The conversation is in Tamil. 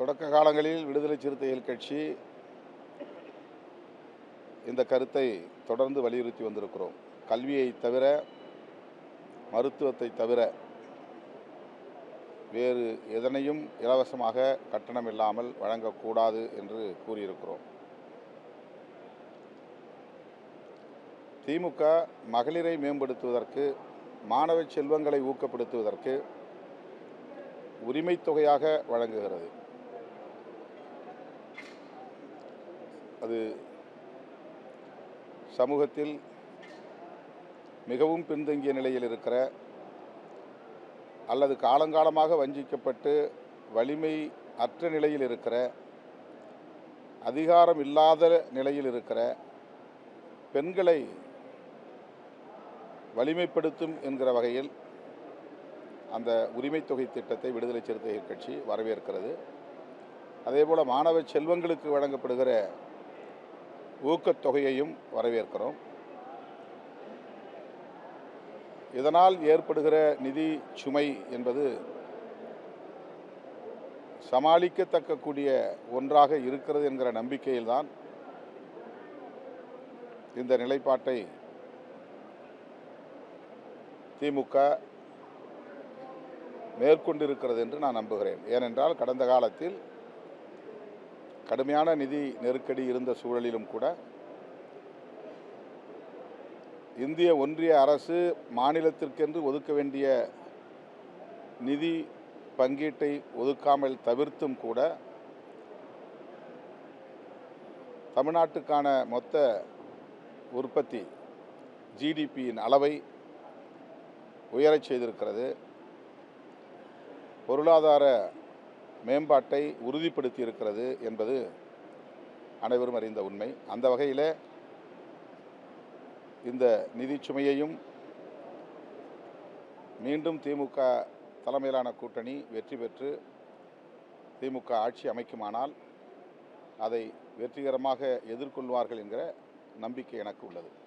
தொடக்க காலங்களில் விடுதலை சிறுத்தைகள் கட்சி இந்த கருத்தை தொடர்ந்து வலியுறுத்தி வந்திருக்கிறோம். கல்வியை தவிர, மருத்துவத்தை தவிர வேறு எதனையும் இலவசமாக கட்டணம் இல்லாமல் வழங்கக்கூடாது என்று கூறியிருக்கிறோம். திமுக மகளிரை மேம்படுத்துவதற்கு, மாணவ செல்வங்களை ஊக்கப்படுத்துவதற்கு உரிமைத் தொகையாக வழங்குகிறது. அது சமூகத்தில் மிகவும் பின்தங்கிய நிலையில் இருக்கிற அல்லது காலங்காலமாக வஞ்சிக்கப்பட்டு வலிமை அற்ற நிலையில் இருக்கிற, அதிகாரம் இல்லாத நிலையில் இருக்கிற பெண்களை வலிமைப்படுத்தும் என்கிற வகையில் அந்த உரிமைத் தொகை திட்டத்தை விடுதலை சிறுத்தைகள் கட்சி வரவேற்கிறது. அதேபோல் மாணவ செல்வங்களுக்கு வழங்கப்படுகிற ஊக்கத்தொகையையும் வரவேற்கிறோம். இதனால் ஏற்படுகிற நிதி சுமை என்பது சமாளிக்கத்தக்கக்கூடிய ஒன்றாக இருக்கிறது என்கிற நம்பிக்கையில்தான் இந்த நிலைப்பாட்டை திமுக மேற்கொண்டிருக்கிறது என்று நான் நம்புகிறேன். ஏனென்றால் கடந்த காலத்தில் கடுமையான நிதி நெருக்கடி இருந்த சூழலிலும் கூட இந்திய ஒன்றிய அரசு மாநிலத்திற்கென்று ஒதுக்க வேண்டிய நிதி பங்கீட்டை ஒதுக்காமல் தவிர்த்தும் கூட தமிழ்நாட்டுக்கான மொத்த உற்பத்தி ஜிடிபியின் அளவை உயரச் செய்திருக்கிறது. பொருளாதார மேம்பாட்டை உறுதிப்படுத்தி இருக்கிறது என்பது அனைவரும் அறிந்த உண்மை. அந்த வகையில் இந்த நிதி சுமையையும் மீண்டும் திமுக தலைமையிலான கூட்டணி வெற்றி பெற்று திமுக ஆட்சி அமைக்குமானால் அதை வெற்றிகரமாக எதிர்கொள்வார்கள் என்கிற நம்பிக்கை எனக்கு உள்ளது.